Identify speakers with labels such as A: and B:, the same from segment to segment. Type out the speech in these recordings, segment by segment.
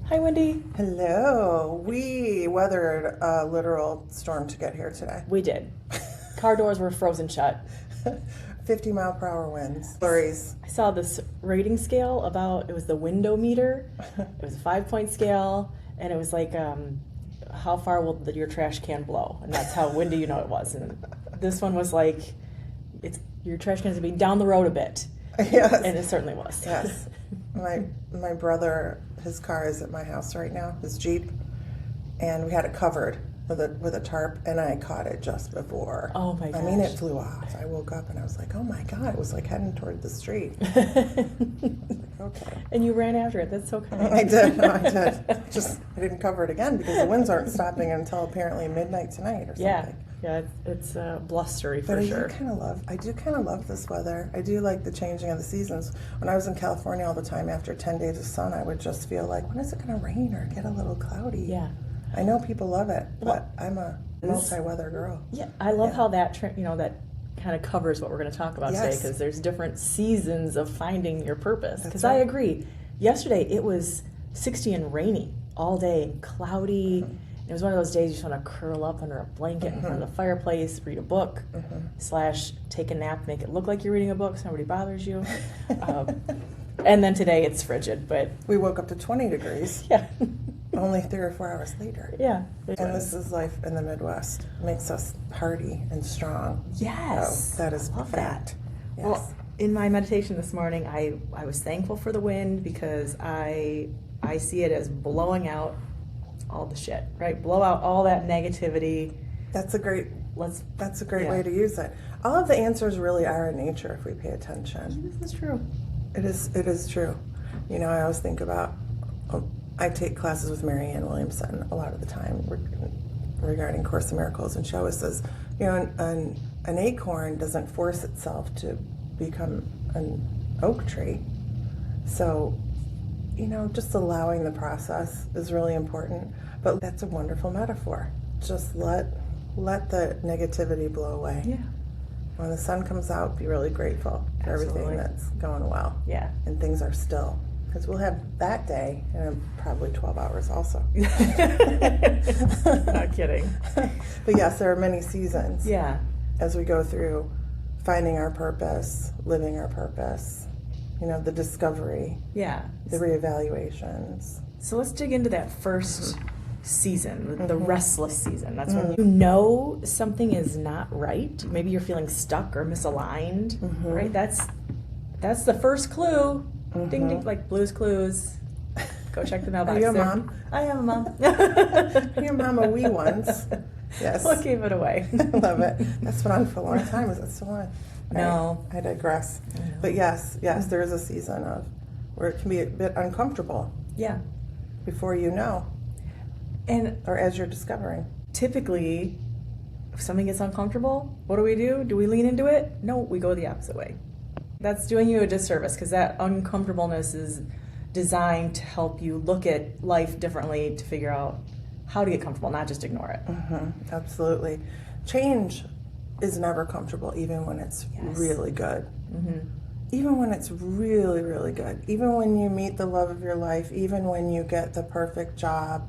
A: Hi, Wendy.
B: Hello. We weathered a literal storm to get here today.
A: We did. Car doors were frozen shut.
B: 50-mile-per-hour winds. Flurries.
A: I saw this rating scale it was the window meter. It was a 5-point scale, and it was like, how far will your trash can blow? And that's how windy it was. And this one was like, your trash can is going to be down the road a bit.
B: Yes.
A: And it certainly was.
B: Yes. My brother, his car is at my house right now, his Jeep, and we had it covered with a tarp, and I caught it just before.
A: Oh my gosh.
B: I mean, it flew off. I woke up and I was like, oh my God, it was like heading toward the street. Okay.
A: And you ran after it. That's so kind.
B: I did. I did. I didn't cover it again because the winds aren't stopping until apparently midnight tonight or something.
A: Yeah, it's blustery for sure.
B: I do kind of love this weather. I do like the changing of the seasons. When I was in California all the time, after 10 days of sun, I would just feel like, when is it going to rain or get a little cloudy?
A: Yeah.
B: I know people love it, but I'm a multi-weather girl.
A: Yeah, I love how that that kind of covers what we're going to talk about today, because there's different seasons of finding your purpose. Because I agree. Yesterday it was 60 and rainy all day and cloudy. Mm-hmm. It was one of those days you just want to curl up under a blanket in front of the fireplace, read a book, / take a nap, make it look like you're reading a book so nobody bothers you. And then today it's frigid, but
B: we woke up to 20 degrees.
A: Yeah.
B: Only 3 or 4 hours later.
A: Yeah.
B: And this is life in the Midwest. It makes us hardy and strong.
A: Yes.
B: So that is
A: love
B: fact.
A: that.
B: Yes.
A: Well, in my meditation this morning, I was thankful for the wind, because I see it as blowing out all the shit, right? Blow out all that negativity.
B: That's a great way to use it. All of the answers really are in nature if we pay attention.
A: This is true.
B: It is true. I always think about, I take classes with Mary Ann Williamson a lot of the time regarding Course in Miracles, and she always says, an acorn doesn't force itself to become an oak tree. So, just allowing the process is really important. But that's a wonderful metaphor. Just let the negativity blow away.
A: Yeah.
B: When the sun comes out, be really grateful for everything that's going well.
A: Yeah.
B: And things are still. Because we'll have that day in probably 12 hours also.
A: Not kidding.
B: But yes, there are many seasons.
A: Yeah.
B: As we go through finding our purpose, living our purpose, the discovery.
A: Yeah.
B: The reevaluations.
A: So let's dig into that first season, the restless season. That's when you know something is not right. Maybe you're feeling stuck or misaligned, right? That's the first clue. Ding, ding, like Blue's Clues. Go check the mailbox.
B: Are you a mom?
A: I am a mom.
B: Your mom a wee once. Yes.
A: We'll give it away.
B: I love it. That's been on for a long time. Is it still on?
A: No.
B: I digress. But yes, there is a season where it can be a bit uncomfortable.
A: Yeah.
B: Before you know. Or as you're discovering.
A: Typically, if something gets uncomfortable, what do? Do we lean into it? No, we go the opposite way. That's doing you a disservice, because that uncomfortableness is designed to help you look at life differently, to figure out how to get comfortable, not just ignore it.
B: Absolutely. Change is never comfortable, even when it's really good. Even when it's really, really good. Even when you meet the love of your life, even when you get the perfect job,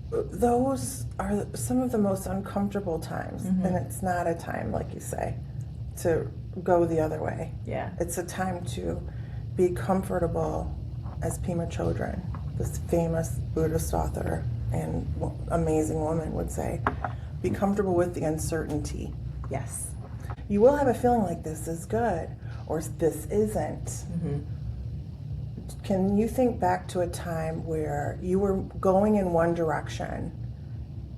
B: those are some of the most uncomfortable times. And it's not a time, like you say, to go the other way.
A: Yeah.
B: It's a time to be comfortable, as Pema Chodron, this famous Buddhist author and amazing woman, would say, be comfortable with the uncertainty.
A: Yes.
B: You will have a feeling like this is good or this isn't. Can you think back to a time where you were going in one direction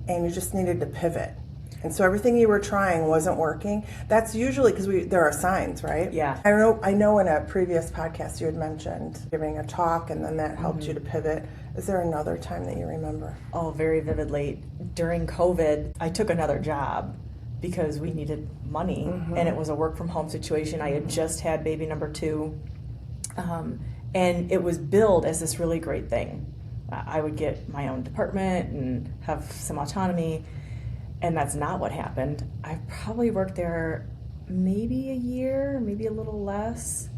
B: and you just needed to pivot? And so everything you were trying wasn't working. That's usually because there are signs, right?
A: Yeah.
B: I know in a previous podcast you had mentioned giving a talk, and then that helped you to pivot. Is there another time that you remember?
A: Oh, very vividly. During COVID, I took another job because we needed money, and it was a work from home situation. I had just had baby number 2, and it was billed as this really great thing. I would get my own department and have some autonomy. And that's not what happened. I probably worked there maybe a year, maybe a little less.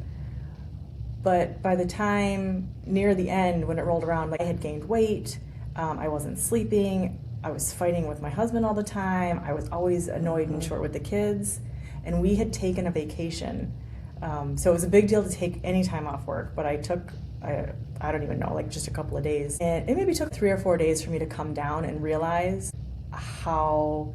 A: But by the time near the end, when it rolled around, like I had gained weight, I wasn't sleeping, I was fighting with my husband all the time, I was always annoyed and short with the kids, and we had taken a vacation. So it was a big deal to take any time off work, but I took, I don't even know, like just a couple of days. And it maybe took 3 or 4 days for me to come down and realize how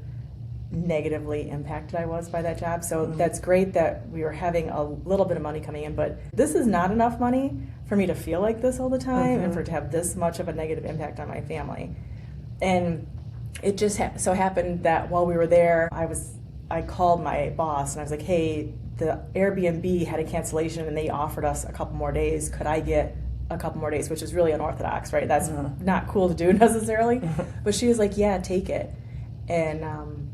A: negatively impacted I was by that job. So that's great that we were having a little bit of money coming in, but this is not enough money for me to feel like this all the time and for it to have this much of a negative impact on my family. And it just so happened that while we were there, I called my boss and I was like, hey, the Airbnb had a cancellation and they offered us a couple more days. Could I get a couple more days? Which is really unorthodox, right? That's not cool to do necessarily. But she was like, yeah, take it. And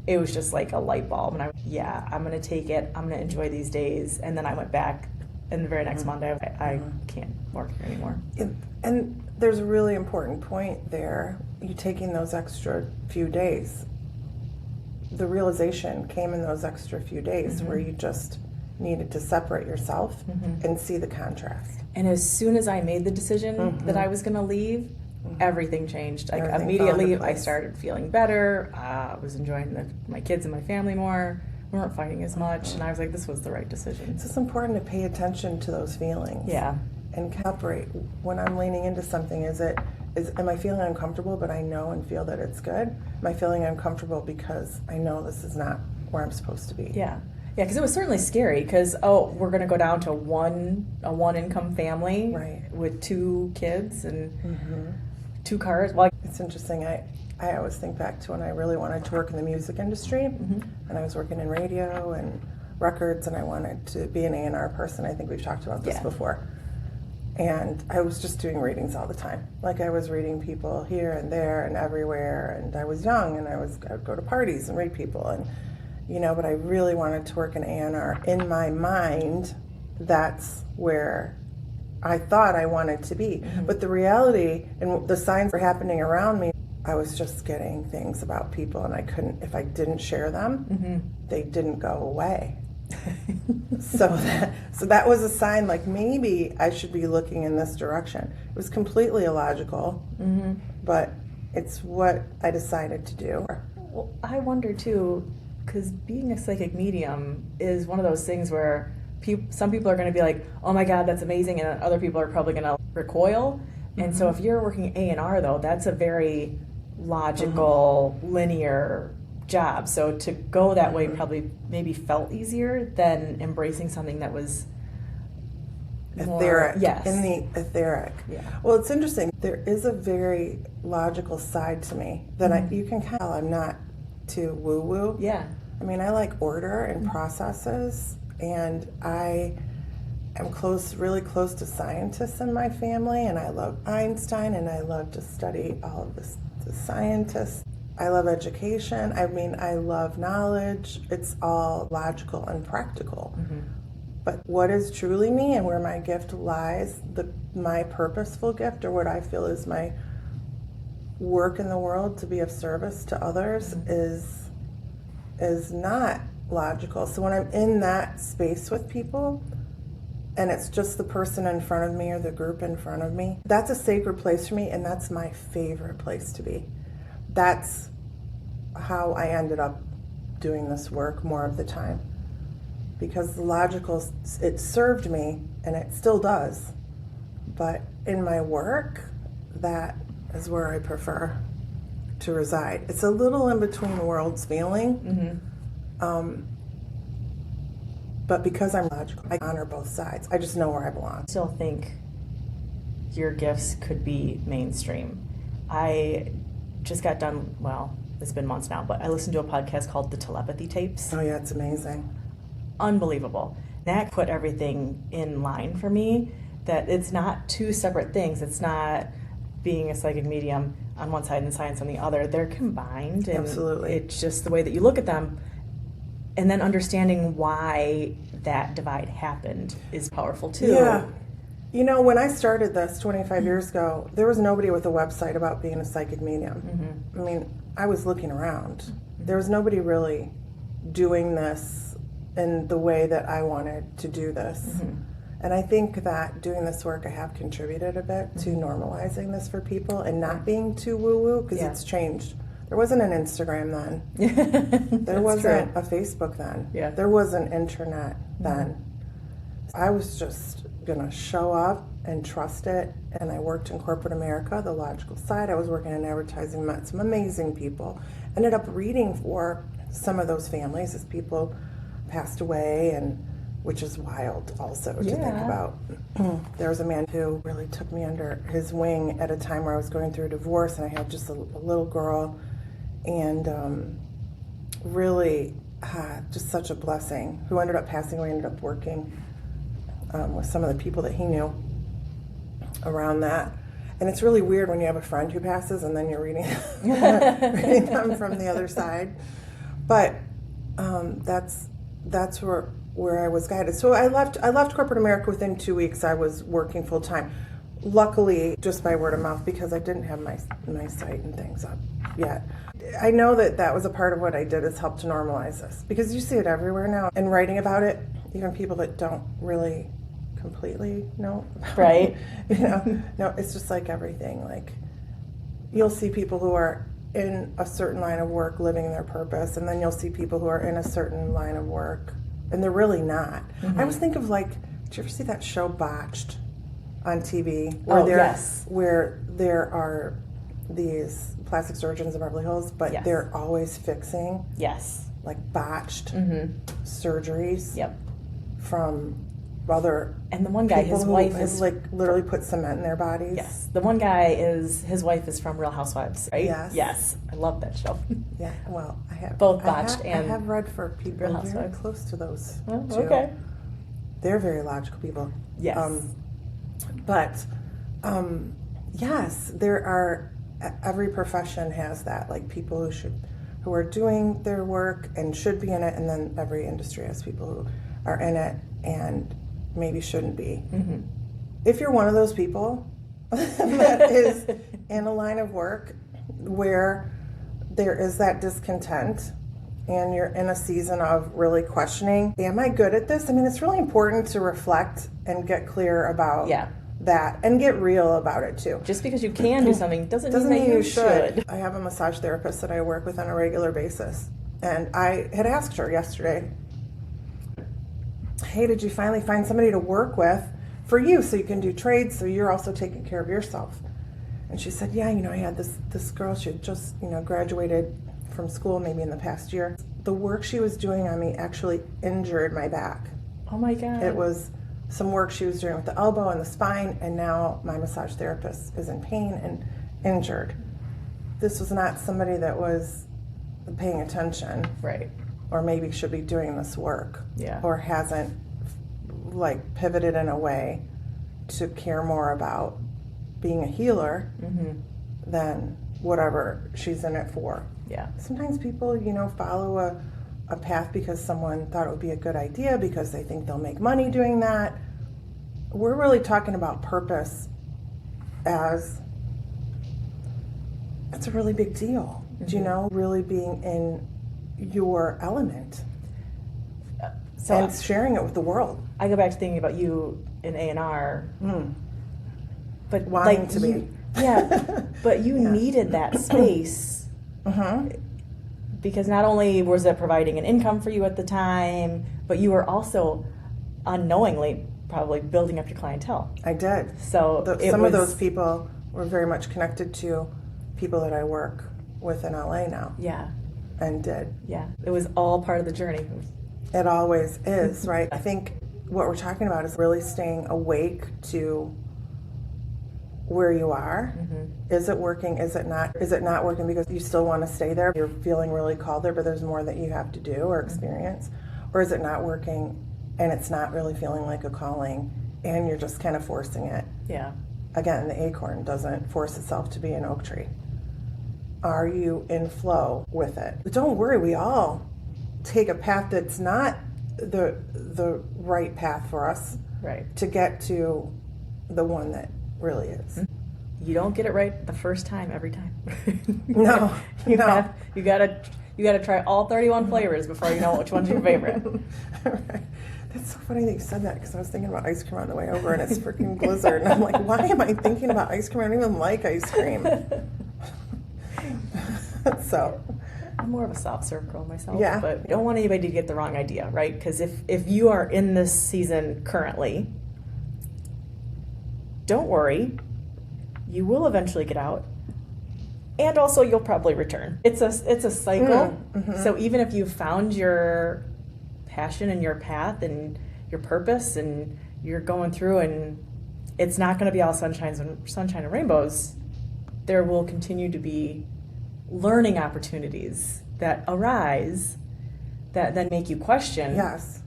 A: it was just like a light bulb. And I'm going to take it. I'm going to enjoy these days. And then I went back, and the very next Monday, I can't work here anymore.
B: And there's a really important point there. You taking those extra few days. The realization came in those extra few days where you just needed to separate yourself and see the contrast.
A: And as soon as I made the decision that I was going to leave, everything changed. Like
B: Everything
A: immediately,
B: fell into
A: I
B: place.
A: started feeling better. I was enjoying my kids and my family more. We weren't fighting as much, and I was like, this was the right decision.
B: It's just important to pay attention to those feelings.
A: Yeah.
B: And separate. When I'm leaning into something, am I feeling uncomfortable but I know and feel that it's good? Am I feeling uncomfortable because I know this is not where I'm supposed to be?
A: Yeah. Yeah, because it was certainly scary because, we're going to go down to a one-income family with 2 kids and 2 cars. Well,
B: it's interesting. I always think back to when I really wanted to work in the music industry, and I was working in radio and records, and I wanted to be an A&R person. I think we've talked about this before. And I was just doing readings all the time. Like I was reading people here and there and everywhere, and I was young, and I would go to parties and read people, and but I really wanted to work in A&R. In my mind, that's where I thought I wanted to be. But the reality and the signs were happening around me. I was just getting things about people, and I couldn't, if I didn't share them, they didn't go away. So that was a sign, like maybe I should be looking in this direction. It was completely illogical, but it's what I decided to do.
A: Well, I wonder too, because being a psychic medium is one of those things where some people are going to be like, oh my God, that's amazing, and other people are probably going to recoil. And so if you're working A&R, though, that's a very logical, linear job. So to go that way probably maybe felt easier than embracing something that was
B: etheric.
A: Yes.
B: In the etheric.
A: Yeah.
B: Well, it's interesting. There is a very logical side to me that you can tell I'm not too woo-woo.
A: Yeah.
B: I mean, I like order and processes, and I am really close to scientists in my family, and I love Einstein, and I love to study all of the scientists. I love education. I mean, I love knowledge. It's all logical and practical. But what is truly me and where my gift lies, my purposeful gift, or what I feel is my work in the world to be of service to others, is not logical. So when I'm in that space with people, and it's just the person in front of me or the group in front of me, that's a sacred place for me, and that's my favorite place to be. That's how I ended up doing this work more of the time. Because the logical, it served me, and it still does. But in my work, that is where I prefer to reside. It's a little in between worlds feeling. But because I'm logical, I honor both sides. I just know where I belong.
A: I still think your gifts could be mainstream. I just got done, well, it's been months now, but I listened to a podcast called The Telepathy Tapes.
B: Oh yeah, it's amazing.
A: Unbelievable. That put everything in line for me, that it's not 2 separate things. It's not being a psychic medium on one side and science on the other. They're combined. And
B: absolutely.
A: It's just the way that you look at them. And then understanding why that divide happened is powerful too.
B: Yeah. When I started this 25 years ago, there was nobody with a website about being a psychic medium. I mean, I was looking around. There was nobody really doing this in the way that I wanted to do this. And I think that doing this work, I have contributed a bit to normalizing this for people and not being too woo-woo, because it's changed. There wasn't an Instagram then. There wasn't a Facebook then.
A: Yeah.
B: There was an internet then. I was just going to show up and trust it. And I worked in corporate America, the logical side. I was working in advertising, met some amazing people. Ended up reading for some of those families as people passed away, and which is wild also to think about. There was a man who really took me under his wing at a time where I was going through a divorce, and I had just a little girl, and really just such a blessing, who ended up passing away, ended up working with some of the people that he knew around that. And it's really weird when you have a friend who passes and then you're reading, reading them from the other side. But that's where I was guided. So I left corporate America within 2 weeks. I was working full time. Luckily, just by word of mouth, because I didn't have my site and things up yet. I know that was a part of what I did, is help to normalize this, because you see it everywhere now. And writing about it, even people that don't really completely know.
A: Right.
B: No, it's just like everything. Like, you'll see people who are in a certain line of work living their purpose, and then you'll see people who are in a certain line of work and they're really not. I always think of, like, did you ever see that show Botched on TV where there are these plastic surgeons in Beverly Hills, but they're always fixing like botched surgeries from other
A: and the one guy, his wife is
B: like literally put cement in their bodies.
A: Yes, the one guy his wife is from Real Housewives, right? Yes, I love that show. Yeah,
B: well, I have
A: both Botched and
B: I have read for people
A: Real
B: very
A: Housewives.
B: close to those
A: Oh,
B: two.
A: okay.
B: They're very logical people.
A: Yes,
B: but yes, there are. Every profession has that, like people who are doing their work and should be in it, and then every industry has people who are in it and maybe shouldn't be. If you're one of those people that is in a line of work where there is that discontent and you're in a season of really questioning, am I good at this? I mean, it's really important to reflect and get clear about that and get real about it too.
A: Just because you can do something doesn't mean that you should.
B: I have a massage therapist that I work with on a regular basis, and I had asked her yesterday, hey, did you finally find somebody to work with for you so you can do trades, so you're also taking care of yourself? And she said, yeah, I had this girl, she had just graduated from school maybe in the past year. The work she was doing on me actually injured my back.
A: Oh my God.
B: It was some work she was doing with the elbow and the spine, and now my massage therapist is in pain and injured. This was not somebody that was paying attention.
A: Right.
B: Or maybe should be doing this work.
A: Yeah.
B: Or hasn't like pivoted in a way to care more about being a healer than whatever she's in it for.
A: Yeah.
B: Sometimes people, follow a path because someone thought it would be a good idea, because they think they'll make money doing that. We're really talking about purpose as it's a really big deal. Really being in your element and sharing it with the world.
A: I go back to thinking about you in A&R, but
B: wanting to be.
A: Yeah, but you needed that space because not only was it providing an income for you at the time, but you were also unknowingly probably building up your clientele.
B: I did.
A: So
B: some of those people were very much connected to people that I work with in LA now.
A: Yeah.
B: And did.
A: Yeah. It was all part of the journey.
B: It always is, right? I think what we're talking about is really staying awake to where you are. Is it working? Is it not? Is it not working because you still want to stay there? You're feeling really called there, but there's more that you have to do or experience. Or is it not working and it's not really feeling like a calling and you're just kind of forcing it?
A: Yeah.
B: Again, the acorn doesn't force itself to be an oak tree. Are you in flow with it? But don't worry, we all take a path that's not the right path for us to get to the one that really is.
A: You don't get it right the first time every time.
B: No.
A: You gotta try all 31 flavors before you know which one's your favorite.
B: Right. That's so funny that you said that, because I was thinking about ice cream on the way over, and it's freaking blizzard. And I'm like, why am I thinking about ice cream? I don't even like ice cream. So
A: I'm more of a soft serve girl myself,
B: yeah.
A: But I don't want anybody to get the wrong idea, right? Because if you are in this season currently, don't worry, you will eventually get out, and also you'll probably return. It's a cycle.
B: Mm-hmm.
A: So even if you've found your passion and your path and your purpose, and you're going through, and it's not going to be all sunshine and rainbows, there will continue to be learning opportunities that arise that then make you question.
B: Yes.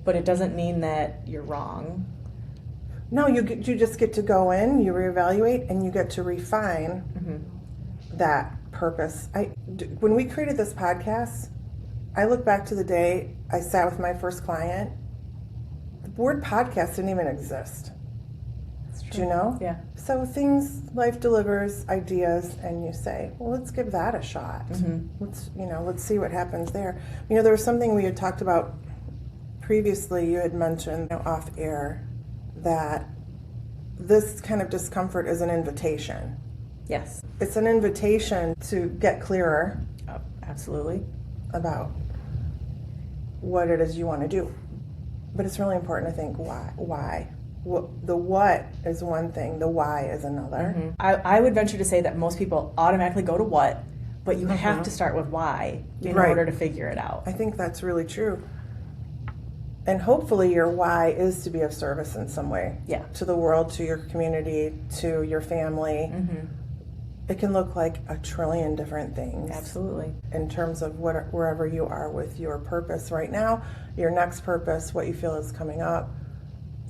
A: But it doesn't mean that you're wrong.
B: No, you just get to go in, you reevaluate, and you get to refine that purpose. When we created this podcast, I look back to the day I sat with my first client. The word podcast didn't even exist. Do you know?
A: Yeah.
B: So life delivers ideas, and you say, well, let's give that a shot. Let's see what happens there. There was something we had talked about previously. You had mentioned off air that this kind of discomfort is an invitation.
A: Yes.
B: It's an invitation to get clearer.
A: Oh, absolutely.
B: About what it is you want to do. But it's really important to think why. The what is one thing, the why is another.
A: I would venture to say that most people automatically go to what, but you have to start with why in order to figure it out.
B: I think that's really true. And hopefully your why is to be of service in some way.
A: Yeah.
B: To the world, to your community, to your family. It can look like a trillion different things.
A: Absolutely.
B: In terms of wherever you are with your purpose right now, your next purpose, what you feel is coming up.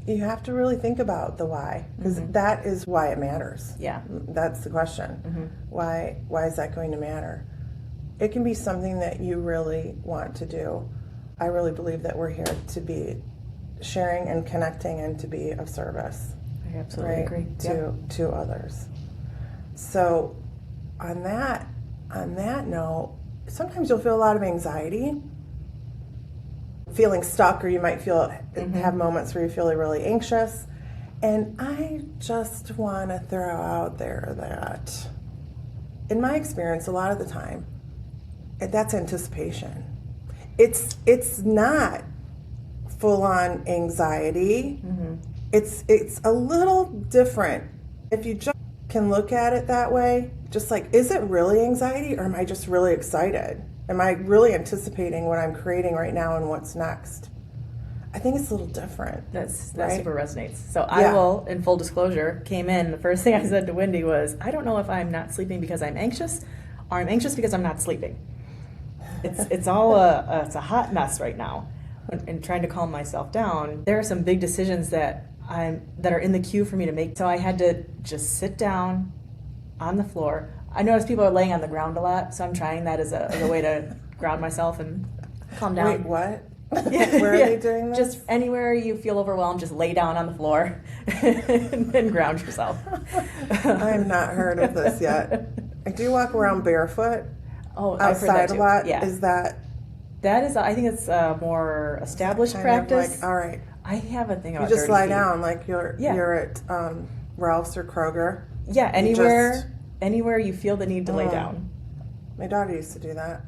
B: You have to really think about the why, because that is why it matters.
A: Yeah.
B: That's the question. Why is that going to matter? It can be something that you really want to do. I really believe that we're here to be sharing and connecting and to be of service.
A: I absolutely agree.
B: To others. So on that note, sometimes you'll feel a lot of anxiety, feeling stuck, or you might have moments where you feel really anxious. And I just want to throw out there that in my experience, a lot of the time, that's anticipation. It's not full-on anxiety. It's a little different. If you just can look at it that way, just like, is it really anxiety, or am I just really excited? Am I really anticipating what I'm creating right now and what's next? I think it's a little different.
A: That
B: right?
A: super resonates. So I will, in full disclosure, came in, the first thing I said to Wendy was, I don't know if I'm not sleeping because I'm anxious, or I'm anxious because I'm not sleeping. It's all it's a hot mess right now. And trying to calm myself down, there are some big decisions that are in the queue for me to make. So I had to just sit down on the floor. I notice people are laying on the ground a lot, so I'm trying that as a way to ground myself and calm down.
B: Wait, what? Where are they doing this?
A: Just anywhere you feel overwhelmed, just lay down on the floor and ground yourself.
B: I have not heard of this yet. Do you walk around barefoot?
A: Oh, I've heard
B: outside
A: that too.
B: a lot?
A: Yeah.
B: Is that?
A: That is, I think it's a more established practice.
B: Like, all right.
A: I have a thing about
B: you just
A: 30
B: lie
A: feet.
B: down like you're at Ralph's or Kroger.
A: Yeah, anywhere you feel the need to lay down.
B: My daughter used to do that.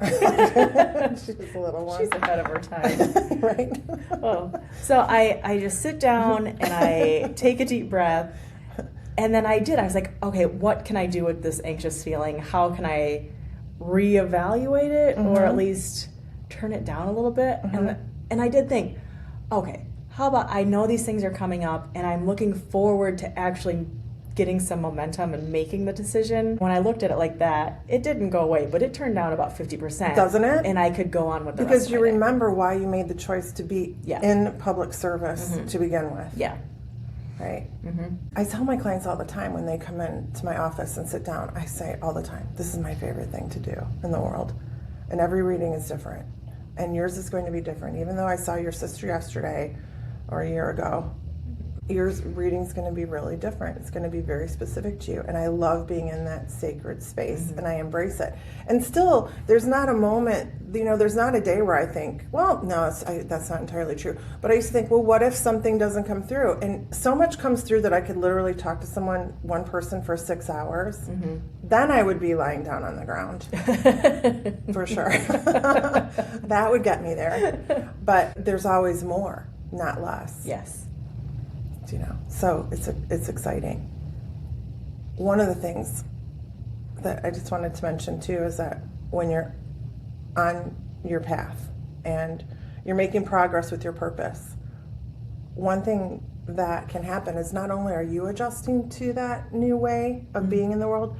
B: She was a little one.
A: She's ahead of her time.
B: Right.
A: Oh, so I just sit down and I take a deep breath, and then I was like, okay, what can I do with this anxious feeling? How can I reevaluate it, or at least turn it down a little bit? And I did think, okay, how about I know these things are coming up, and I'm looking forward to actually getting some momentum and making the decision. When I looked at it like that, it didn't go away, but it turned down about 50%.
B: Doesn't it?
A: And I could go on with the rest
B: because
A: of
B: you
A: my day.
B: remember why you made the choice to be in public service to begin with.
A: Yeah.
B: Right? I tell my clients all the time when they come in to my office and sit down, I say all the time, this is my favorite thing to do in the world. And every reading is different. And yours is going to be different. Even though I saw your sister yesterday or a year ago, your reading's going to be really different. It's going to be very specific to you. And I love being in that sacred space, and I embrace it. And still, there's not a moment, there's not a day where I think, well, no, that's not entirely true. But I used to think, well, what if something doesn't come through? And so much comes through that I could literally talk to one person for 6 hours. Then I would be lying down on the ground. For sure. That would get me there. But there's always more, not less.
A: Yes.
B: So it's exciting. One of the things that I just wanted to mention too is that when you're on your path and you're making progress with your purpose, one thing that can happen is not only are you adjusting to that new way of being in the world,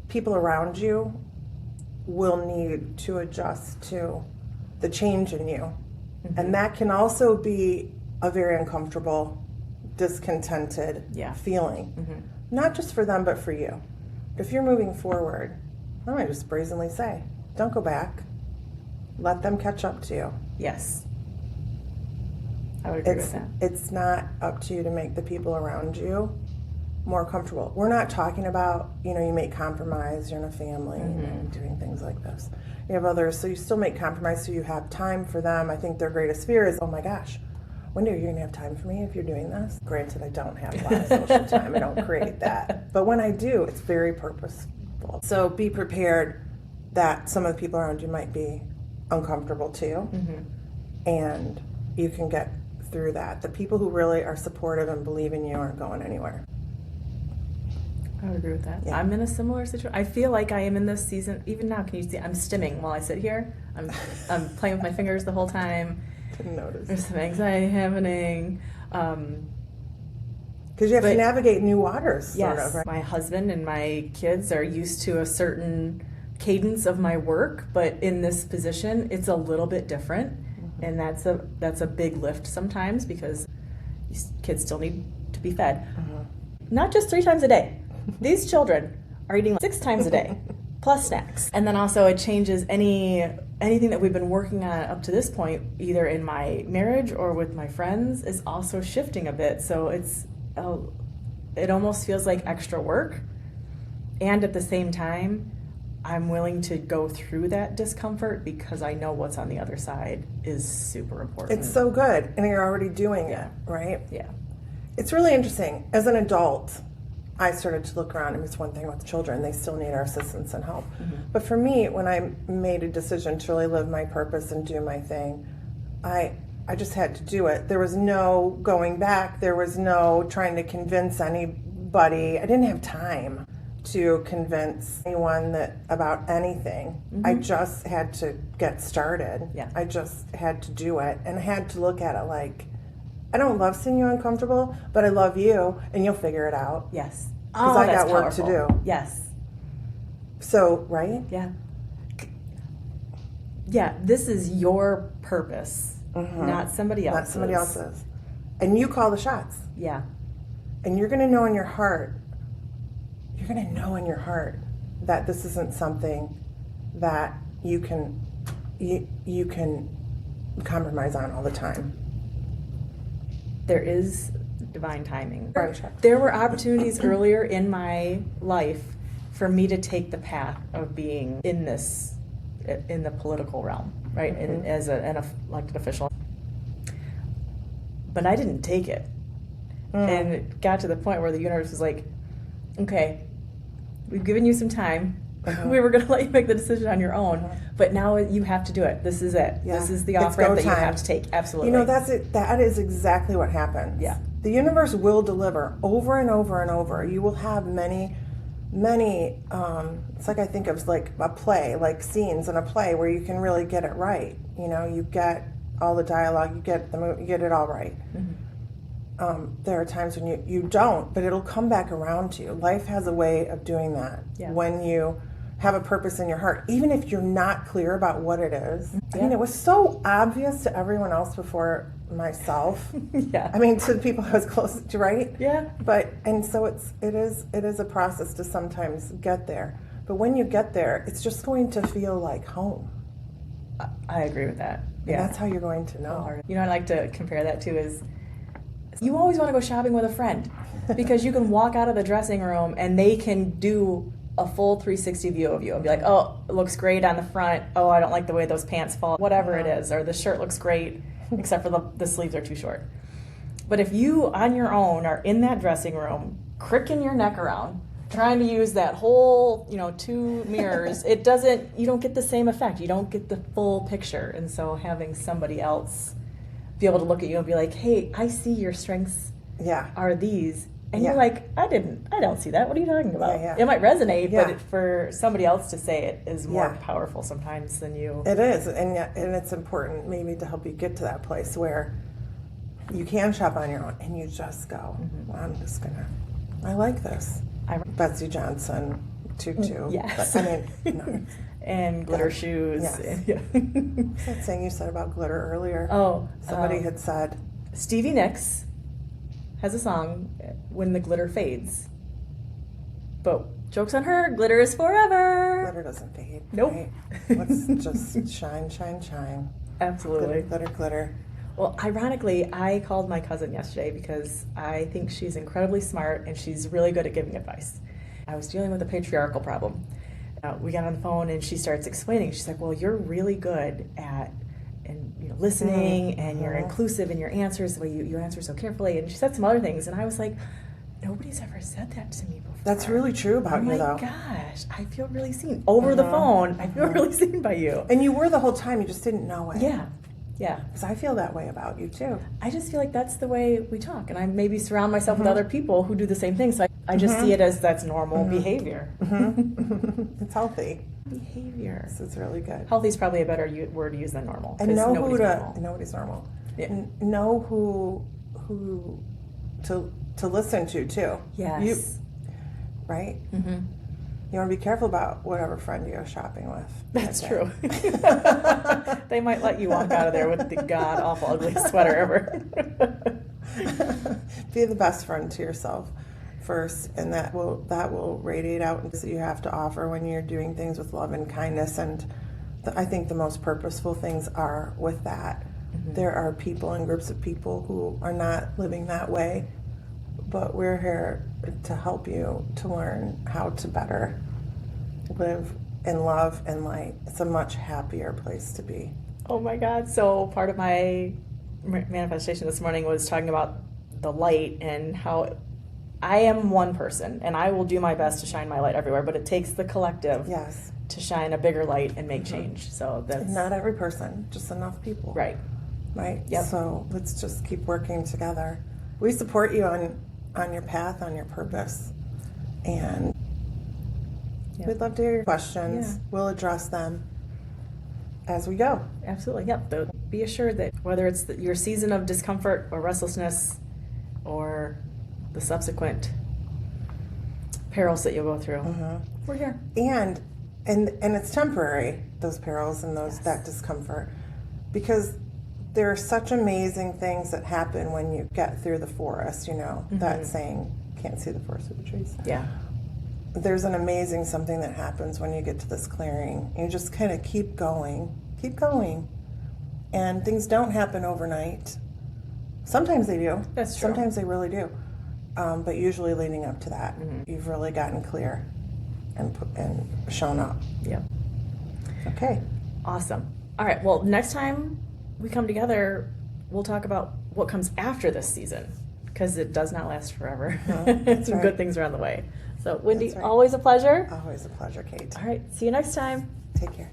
B: people around you will need to adjust to the change in you. And that can also be a very uncomfortable, discontented feeling. Not just for them, but for you. If you're moving forward, I might just brazenly say, don't go back. Let them catch up to you.
A: Yes. I would agree with that.
B: It's not up to you to make the people around you more comfortable. We're not talking about, you make compromise, you're in a family, and doing things like this. You have others, so you still make compromise so you have time for them. I think their greatest fear is, oh my gosh, Wendy, are you going to have time for me if you're doing this? Granted, I don't have a lot of social time. I don't create that. But when I do, it's very purposeful. So be prepared that some of the people around you might be uncomfortable too. And you can get through that. The people who really are supportive and believe in you aren't going anywhere.
A: I would agree with that.
B: Yeah.
A: I'm in a similar situation. I feel like I am in this season. Even now, can you see? I'm stimming while I sit here. I'm playing with my fingers the whole time.
B: Didn't notice.
A: There's some anxiety happening.
B: Because you have to navigate new waters,
A: Yes.
B: sort of, right?
A: My husband and my kids are used to a certain cadence of my work, but in this position, it's a little bit different. And that's a big lift sometimes because these kids still need to be fed. Not just 3 times a day. These children are eating 6 times a day, plus snacks. And then also it changes anything that we've been working on up to this point, either in my marriage or with my friends, is also shifting a bit. So it almost feels like extra work. And at the same time, I'm willing to go through that discomfort because I know what's on the other side is super important.
B: It's so good, and you're already doing it, right?
A: Yeah.
B: It's really interesting. As an adult, I started to look around, and it's one thing with children, they still need our assistance and help. But for me, when I made a decision to really live my purpose and do my thing, I just had to do it. There was no going back. There was no trying to convince anybody. I didn't have time to convince anyone about anything. I just had to get started. I just had to do it, and I had to look at it like, I don't love seeing you uncomfortable, but I love you, and you'll figure it out.
A: Yes.
B: Because I got work to do.
A: Yes.
B: So, right?
A: Yeah. Yeah, this is your purpose, not somebody else's.
B: Not somebody else's. And you call the shots.
A: Yeah.
B: And you're going to know in your heart, that this isn't something that you can compromise on all the time.
A: There is divine timing.
B: Right.
A: There were opportunities earlier in my life for me to take the path of being in the political realm, right? And as an elected official. But I didn't take it. And it got to the point where the universe was like, okay, we've given you some time. We were going to let you make the decision on your own, but now you have to do it. This is it.
B: Yeah.
A: This is the off-ramp that you have to take. Absolutely.
B: That's it. That is exactly what happens.
A: Yeah.
B: The universe will deliver over and over and over. You will have many, it's like I think of like a play, like scenes in a play where you can really get it right. You get all the dialogue, you get it all right. There are times when you don't, but it'll come back around to you. Life has a way of doing that.
A: Yeah.
B: When you have a purpose in your heart, even if you're not clear about what it is. I mean, it was so obvious to everyone else before myself.
A: Yeah.
B: I mean, to the people I was close to, right?
A: Yeah.
B: And so it is a process to sometimes get there. But when you get there, it's just going to feel like home.
A: I agree with that.
B: And that's how you're going to know.
A: I like to compare that to is You always want to go shopping with a friend because you can walk out of the dressing room and they can do a full 360 view of you and be like, oh, it looks great on the front. Oh, I don't like the way those pants fall. Whatever it is. Or the shirt looks great, except for the sleeves are too short. But if you, on your own, are in that dressing room, cricking your neck around, trying to use that whole, 2 mirrors, you don't get the same effect. You don't get the full picture. And so having somebody else be able to look at you and be like, hey, I see your strengths are these. And you're like, I don't see that. What are you talking about? It might resonate, but for somebody else to say it is more powerful sometimes than you.
B: It is. And it's important maybe to help you get to that place where you can shop on your own and you just go, well, I like this. Betsy Johnson tutu.
A: Yes.
B: But, no.
A: And glitter shoes.
B: Yes.
A: Yeah.
B: What's that saying you said about glitter earlier? Somebody had said.
A: Stevie Nicks has a song, When the Glitter Fades. But joke's on her, glitter is forever.
B: Glitter doesn't fade.
A: Nope.
B: Right? Let's just shine, shine, shine.
A: Absolutely.
B: Glitter, glitter, glitter.
A: Well, ironically, I called my cousin yesterday because I think she's incredibly smart and she's really good at giving advice. I was dealing with a patriarchal problem. We got on the phone and she starts explaining. She's like, well, you're really good at listening and you're inclusive in your answers, the way you answer so carefully. And she said some other things. And I was like, nobody's ever said that to me before.
B: That's really true about you, though.
A: Oh my gosh, I feel really seen. Over the phone, I feel really seen by you.
B: And you were the whole time, you just didn't know it.
A: Yeah.
B: Because I feel that way about you, too.
A: I just feel like that's the way we talk. And I maybe surround myself with other people who do the same thing. So I just see it as that's normal behavior.
B: It's healthy.
A: Behavior.
B: This is really good.
A: Healthy is probably a better word to use than normal.
B: And know
A: nobody's normal.
B: Yeah. Know who to listen to, too.
A: Yes.
B: Right? Mm-hmm. You want to be careful about whatever friend you go shopping with.
A: That's true. They might let you walk out of there with the god-awful ugliest sweater ever.
B: Be the best friend to yourself first, and that will radiate out into what you have to offer when you're doing things with love and kindness. And I think the most purposeful things are with that. Mm-hmm. There are people and groups of people who are not living that way, but we're here to help you to learn how to better live in love and light. It's a much happier place to be.
A: Oh my God. So part of my manifestation this morning was talking about the light and how I am one person and I will do my best to shine my light everywhere, but it takes the collective to shine a bigger light and make change. So that's
B: not every person, just enough people.
A: Right. Yep.
B: So let's just keep working together. We support you on your path, on your purpose, and we'd love to hear your questions. We'll address them as we go.
A: Absolutely. Yep. But be assured that whether it's your season of discomfort or restlessness or the subsequent perils that you'll go through, we're here.
B: And it's temporary, those perils and that discomfort, because there are such amazing things that happen when you get through the forest, that saying, can't see the forest through the trees.
A: Yeah.
B: There's an amazing something that happens when you get to this clearing. You just kind of keep going. And things don't happen overnight. Sometimes they do.
A: That's true.
B: Sometimes they really do. But usually leading up to that, you've really gotten clear and shown up.
A: Yeah.
B: Okay.
A: Awesome. All right. Well, next time we come together, we'll talk about what comes after this season, because it does not last forever. Some good things are on the way. So, Wendy, always a pleasure.
B: Always a pleasure, Kate.
A: All right. See you next time.
B: Take care.